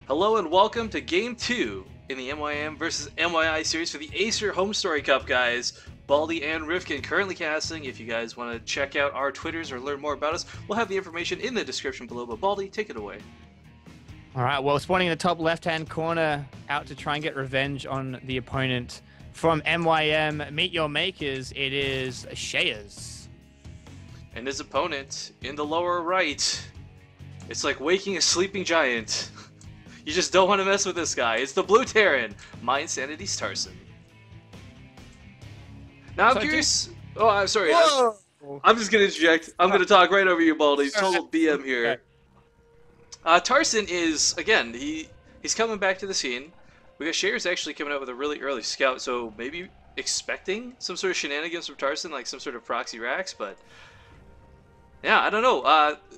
Hello and welcome to Game 2 in the MYM versus mYi series for the Acer Home Story Cup, guys. Baldy and Rifkin currently casting. If you guys want to check out our Twitters or learn more about us, we'll have the information in the description below. But Baldy, take it away. All right, well, spawning in the top left-hand corner, out to try and get revenge on the opponent from MYM. Meet your makers, it is ShAyErS. And his opponent in the lower right, it's like waking a sleeping giant. You just don't want to mess with this guy. It's the blue Terran, mYi's Tarson. Now I'm curious. Oh, I'm sorry. I'm just gonna interject. I'm gonna talk right over you, Baldy. Total BM here. Tarson is again. He's coming back to the scene. We got ShAyErS actually coming out with a really early scout, so maybe expecting some sort of shenanigans from Tarson, like some sort of proxy racks, but. Yeah, I don't know.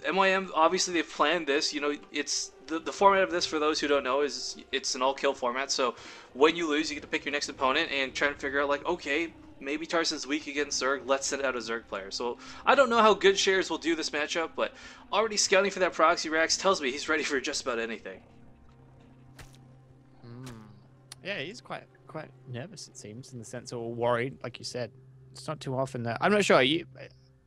MYM, obviously they've planned this. You know, it's the format of this, for those who don't know, is it's an all-kill format. So when you lose, you get to pick your next opponent and try to figure out, like, okay, maybe Tarson's weak against Zerg. Let's send out a Zerg player. So I don't know how good ShAyErS will do this matchup, but already scouting for that proxy racks tells me he's ready for just about anything. Yeah, he's quite nervous, it seems, in the sense, or worried, like you said. It's not too often that I'm not sure.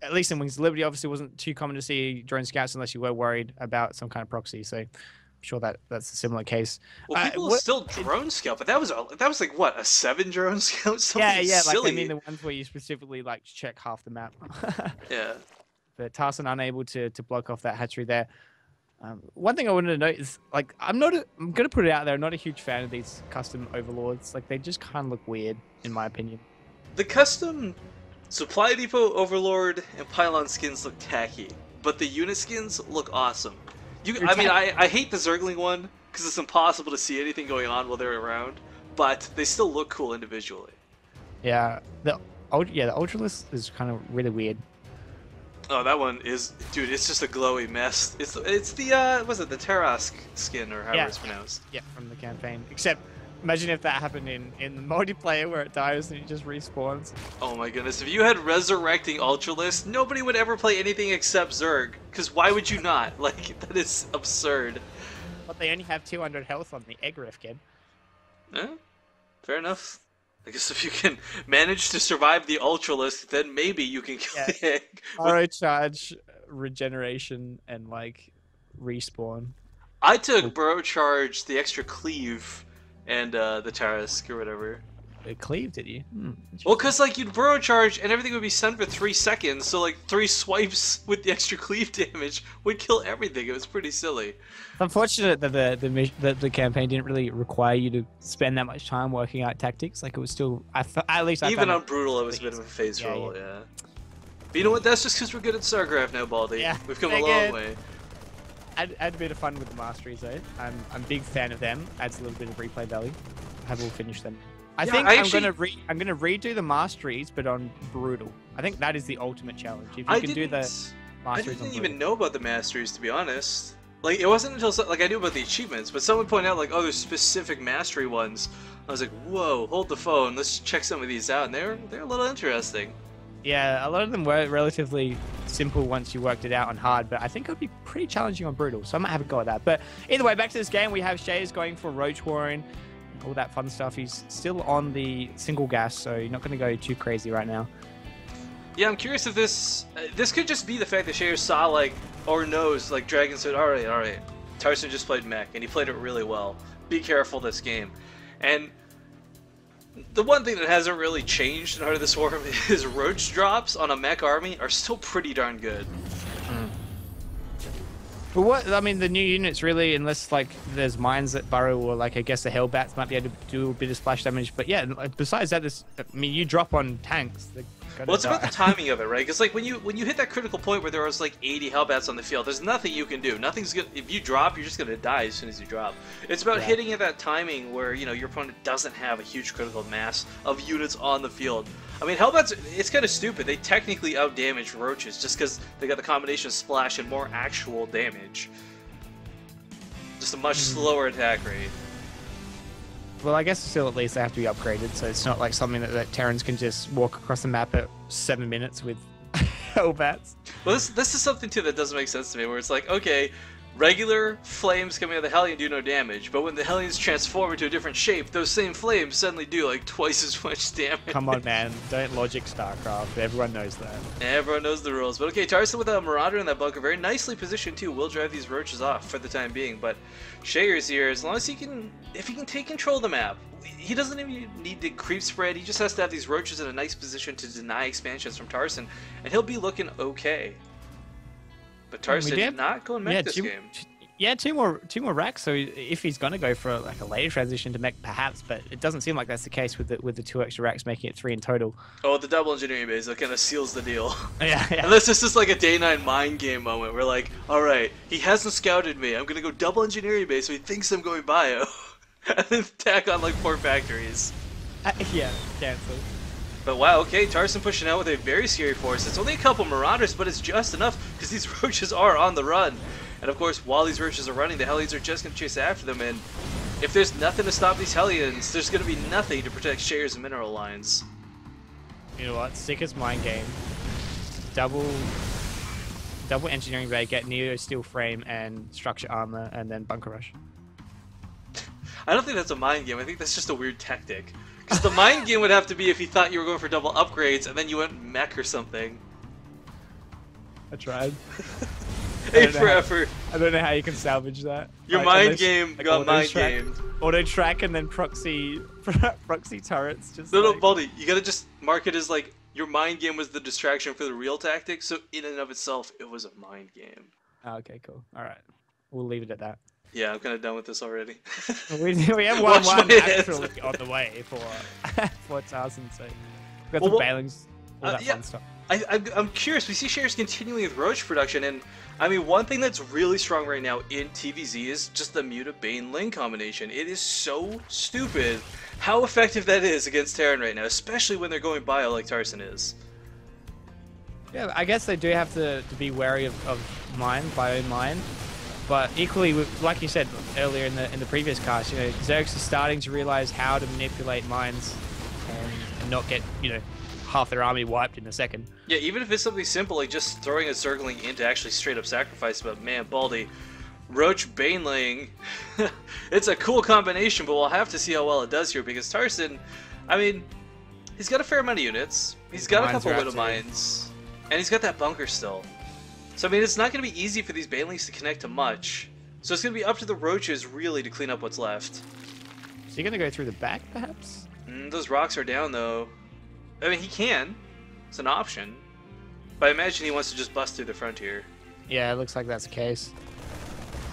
At least in Wings of Liberty, obviously wasn't too common to see drone scouts unless you were worried about some kind of proxy. So I'm sure that's a similar case. Well, people still drone scout, but that was like what, a 7 drone scout? Something silly. Like I mean the ones where you specifically like check half the map. Yeah. But Tarson unable to block off that hatchery there. One thing I wanted to note is, like, I'm gonna put it out there. I'm not a huge fan of these custom overlords. Like, they just kind of look weird, in my opinion. The custom Supply Depot Overlord and Pylon skins look tacky, but the unit skins look awesome. I hate the Zergling one because it's impossible to see anything going on while they're around, but they still look cool individually. Yeah, the Ultralist is kind of really weird. Oh, that one is, dude. It's just a glowy mess. It's the was it the Tarask skin or however it's pronounced? Yeah, from the campaign. Except, imagine if that happened in the multiplayer where it dies and it just respawns. Oh my goodness, if you had resurrecting Ultralist, nobody would ever play anything except Zerg. Because why would you not? Like, that is absurd. But they only have 200 health on the egg Rifkin. Yeah, fair enough. I guess if you can manage to survive the Ultralist, then maybe you can kill the egg. Auto charge, regeneration, and like respawn. I took Burrow Charge, the extra cleave, and the Tarask or whatever. It cleaved, did you? Well, because like you'd Burrow Charge and everything would be stunned for 3 seconds, so like 3 swipes with the extra cleave damage would kill everything. It was pretty silly. It's unfortunate that the campaign didn't really require you to spend that much time working out tactics. Like, it was still, at least even on Brutal, it was a bit of a phase roll. Yeah. But you know what? That's just because we're good at StarCraft now, Baldy. Yeah, we've come a long way. Add a bit of fun with the masteries, though. I'm a big fan of them. Adds a little bit of replay value. I will finish them. I think I'm gonna redo the masteries, but on Brutal. I think that is the ultimate challenge. If you can do the masteries, I didn't even know about the masteries, to be honest. Like, it wasn't until like I knew about the achievements, but someone pointed out like, oh, there's specific mastery ones. I was like, whoa, hold the phone, let's check some of these out, and they're a little interesting. Yeah, a lot of them were relatively simple once you worked it out on hard, but I think it would be pretty challenging on Brutal, so I might have a go at that. But either way, back to this game, we have ShAyErS going for Roach Warren, all that fun stuff. He's still on the single gas, so you're not going to go too crazy right now. Yeah, I'm curious if this could just be the fact that ShAyErS saw, like, or knows, like, Dragon said, all right, Tarson just played mech, and he played it really well. Be careful this game. And the one thing that hasn't really changed in Heart of the Swarm is roach drops on a mech army are still pretty darn good. But what, I mean, the new units really, unless like there's mines that burrow, or like I guess the Hellbats might be able to do a bit of splash damage. But yeah, besides that, I mean, you drop on tanks. Well, it's about the timing of it, right? Because like when you hit that critical point where there was like 80 Hellbats on the field, there's nothing you can do. Nothing's good. If you drop, you're just gonna die as soon as you drop. It's about hitting at that timing where your opponent doesn't have a huge critical mass of units on the field. I mean, Hellbats, it's kind of stupid. They technically outdamage Roaches just because they got the combination of splash and more actual damage. Just a much slower attack rate. Well, I guess still at least they have to be upgraded, so it's not like something that Terrans can just walk across the map at 7 minutes with Hellbats. Well, this is something too that doesn't make sense to me, where it's like, okay, Regular flames coming out of the Hellion do no damage, but when the Hellions transform into a different shape, those same flames suddenly do like twice as much damage. Come on, man. Don't logic StarCraft. Everyone knows that. Everyone knows the rules. But okay, Tarson with a Marauder in that bunker, very nicely positioned too, will drive these roaches off for the time being. But ShAyErS here, as long as he can, if he can take control of the map, he doesn't even need to creep spread. He just has to have these roaches in a nice position to deny expansions from Tarson, and he'll be looking okay. But Tarson not going mech this game. Yeah, two more racks. So if he's gonna go for like a later transition to mech, perhaps, but it doesn't seem like that's the case with the 2 extra racks, making it 3 in total. Oh, the double engineering base that kind of seals the deal. Yeah. Unless this is like a day 9 mind game moment, where like, all right, he hasn't scouted me. I'm gonna go double engineering base, so he thinks I'm going bio, and then tack on like 4 factories. Yeah, cancel. But wow, okay, Tarson pushing out with a very scary force. It's only a couple Marauders, but it's just enough because these roaches are on the run. And of course, while these roaches are running, the Hellions are just going to chase after them. And if there's nothing to stop these Hellions, there's going to be nothing to protect ShAyErS and mineral lines. You know what? Sickest mind game. Double engineering bay, get Neo steel frame and structure armor, and then bunker rush. I don't think that's a mind game. I think that's just a weird tactic. Because the mind game would have to be if you thought you were going for double upgrades and then you went mech or something. I tried. A for effort. I don't know how you can salvage that. Your mind game got mind gamed. Auto track and then proxy turrets. Just no, Baldy, you gotta just mark it as like your mind game was the distraction for the real tactic. So in and of itself, it was a mind game. Oh, okay, cool. All right, we'll leave it at that. Yeah, I'm kind of done with this already. we have 1-1 actually on the way for Tarson, so we've got some bailings, all that fun stuff. I'm curious, we see ShAyErS continuing with roach production, and I mean, one thing that's really strong right now in TVZ is just the Muta Bane Ling combination. It is so stupid how effective that is against Terran right now, especially when they're going bio like Tarson is. Yeah, I guess they do have to be wary of mine, bio mine. But equally, like you said earlier in the previous cast, you know, Zergs are starting to realize how to manipulate mines and not get, you know, half their army wiped in a second. Yeah, even if it's something simple like just throwing a Zergling into actually straight up sacrifice. But man, Baldy, Roach Baneling, it's a cool combination, but we'll have to see how well it does here because Tarson, I mean, he's got a fair amount of units. He's got a couple Widow Mines, and he's got that bunker still. So, I mean, it's not going to be easy for these Banelings to connect to much. So it's going to be up to the Roaches, really, to clean up what's left. Is he going to go through the back, perhaps? Those rocks are down, though. I mean, he can. It's an option. But I imagine he wants to just bust through the front here. Yeah, it looks like that's the case.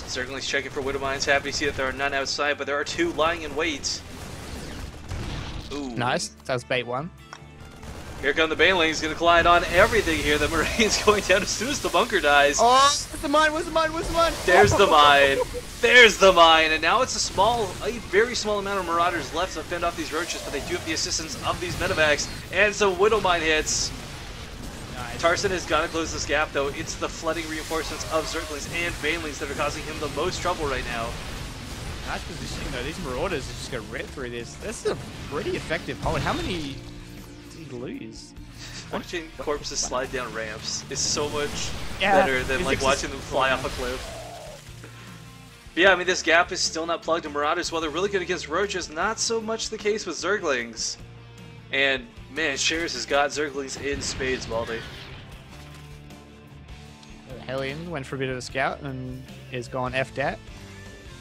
Zergling's checking for Widow Mines. Happy to see that there are none outside, but there are 2 lying in wait. Ooh. Nice. That was bait 1. Here come the Banelings, gonna collide on everything here. The Marines going down as soon as the bunker dies. Oh, where's the mine? Where's the mine? Where's the mine? There's the mine. There's the mine. And now it's a very small amount of Marauders left to fend off these roaches, but they do have the assistance of these medevacs and some Widow Mine hits. Nice. Tarson has got to close this gap, though. It's the flooding reinforcements of Zerglings and Banelings that are causing him the most trouble right now. Nice positioning, though. These Marauders are just going to rip through this. This is a pretty effective hold. How many lose? Watching corpses slide down ramps is so much better than like watching them fly off a cliff. But yeah, I mean, this gap is still not plugged in Marauders. While they're really good against roaches, not so much the case with Zerglings. And man, ShAyErS has got Zerglings in spades, Baldy. Hellion went for a bit of a scout and is gone F-dat.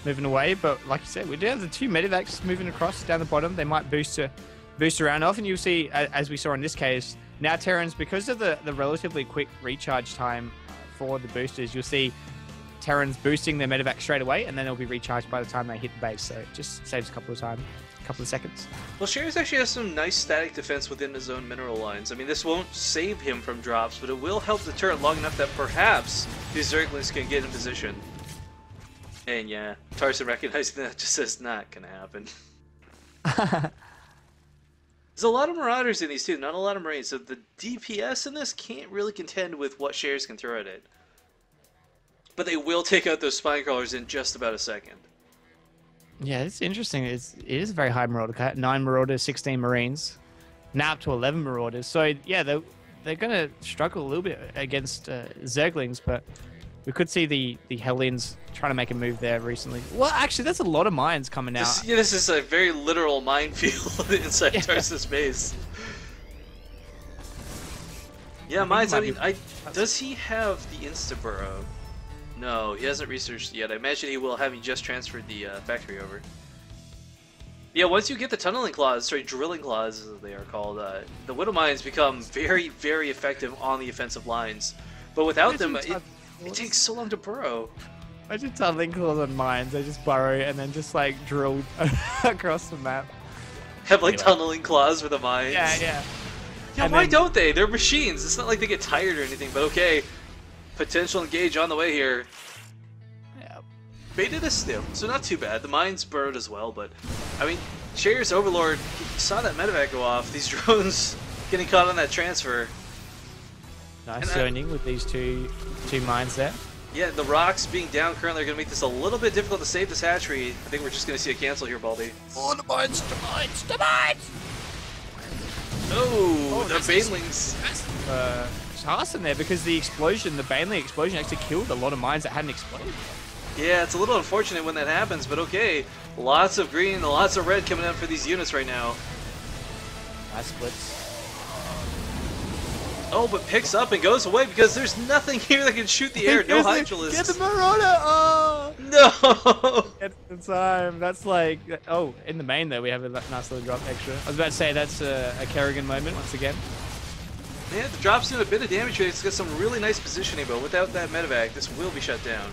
Moving away, but like you said, we do have the 2 medevacs moving across down the bottom. They might boost around off, and you'll see, as we saw in this case, now Terrans, because of the relatively quick recharge time for the boosters, you'll see Terrans boosting their medevac straight away, and then they'll be recharged by the time they hit the base, so it just saves a couple of seconds. Well, ShAyErS actually has some nice static defense within his own mineral lines. I mean, this won't save him from drops, but it will help the turret long enough that perhaps these Zerglings can get in position. And yeah, Tarson recognizing that just says not gonna happen. There's a lot of Marauders in these too, not a lot of Marines, so the DPS in this can't really contend with what ShAyErS can throw at it. But they will take out those Spine Crawlers in just about a second. Yeah, it's interesting. It is a very high Marauder cut. 9 Marauders, 16 Marines. Now up to 11 Marauders. So yeah, they're going to struggle a little bit against Zerglings, but We could see the Hellions trying to make a move there recently. Well, actually, there's a lot of mines coming out. This is a very literal minefield inside Tarson's base. Yeah, mines. I mean, does he have the Insta Burrow? No, he hasn't researched it yet. I imagine he will, having just transferred the factory over. Yeah, once you get the tunneling claws, sorry, drilling claws as they are called, the Widow Mines become very, very effective on the offensive lines. But without them, it takes so long to burrow. Imagine tunneling claws on mines. They just burrow and then just like drill across the map. Have like tunneling claws for the mines. Yeah. Yeah, and why don't they? They're machines. It's not like they get tired or anything, but okay. Potential engage on the way here. Yeah. Baited a still, so not too bad. The mines burrowed as well, but I mean, ShAyErS Overlord saw that medevac go off. These drones getting caught on that transfer. Nice zoning with these two mines there. Yeah, the rocks being down currently are going to make this a little bit difficult to save this hatchery. I think we're just going to see a cancel here, Baldy. Oh, the mines! Oh, the banelings. Tarson there because the baneling explosion actually killed a lot of mines that hadn't exploded. Yeah, it's a little unfortunate when that happens, but okay. Lots of green, lots of red coming out for these units right now. Nice splits. Oh, but picks up and goes away because there's nothing here that can shoot the air. No Hydralisks. Get the Marauder! Oh! No! Get the time. That's like... Oh, in the main, though, we have a nice little drop extra. I was about to say, that's a Kerrigan moment once again. Yeah, the drop's doing a bit of damage here. It's got some really nice positioning, but without that medevac, this will be shut down.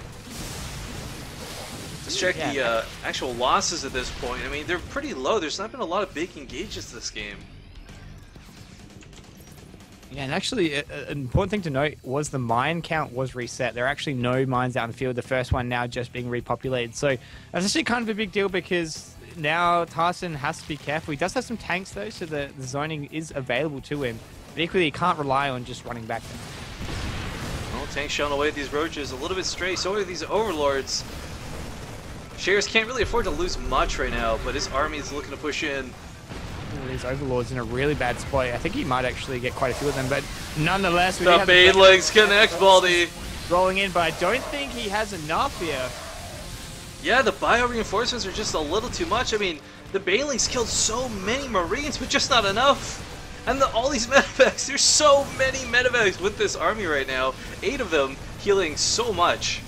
Let's check the actual losses at this point. I mean, they're pretty low. There's not been a lot of big engages this game. Yeah, and actually, an important thing to note was the mine count was reset. There are actually no mines out in the field. The first one now just being repopulated. So that's actually kind of a big deal because now Tarson has to be careful. He does have some tanks, though, so the zoning is available to him. But equally, he can't rely on just running back them. Well, tanks showing away at these roaches. A little bit stray. So are these overlords. ShAyErS can't really afford to lose much right now, but his army is looking to push in. These overlords in a really bad spot. I think he might actually get quite a few of them, but nonetheless, we the banelings connect, Baldy. Rolling in, but I don't think he has enough here. Yeah, the bio reinforcements are just a little too much. I mean, the banelings killed so many Marines, but just not enough. And all these medevacs, there's so many medevacs with this army right now. 8 of them healing so much.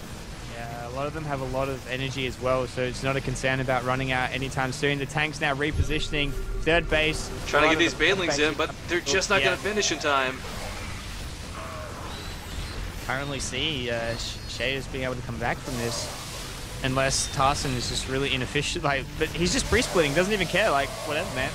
Yeah, a lot of them have a lot of energy as well, so it's not a concern about running out anytime soon. The tank's now repositioning. Third base. Trying to get these banelings in, but they're just not going to finish in time. Currently see ShAyErS being able to come back from this. Unless Tarson is just really inefficient. But he's just pre-splitting, doesn't even care. Like, whatever, man.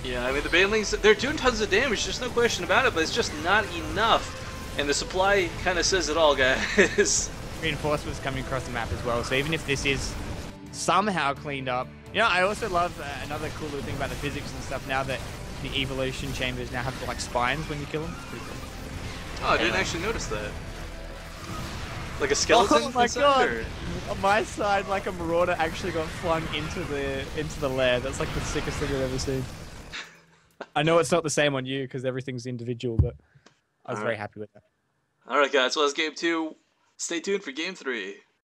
Yeah, I mean, the banelings, they're doing tons of damage, there's no question about it, but it's just not enough. And the supply kind of says it all, guys. Reinforcements coming across the map as well, so even if this is somehow cleaned up. You know, I also love another cool little thing about the physics and stuff now that the evolution chambers now have like spines when you kill them. It's pretty cool. Oh, I didn't actually notice that. Like a skeleton? Oh my god! On my side, like a marauder actually got flung into the lair. That's like the sickest thing I've ever seen. I know it's not the same on you because everything's individual, but I was very happy with that. Alright guys, well that's game 2. Stay tuned for game 3.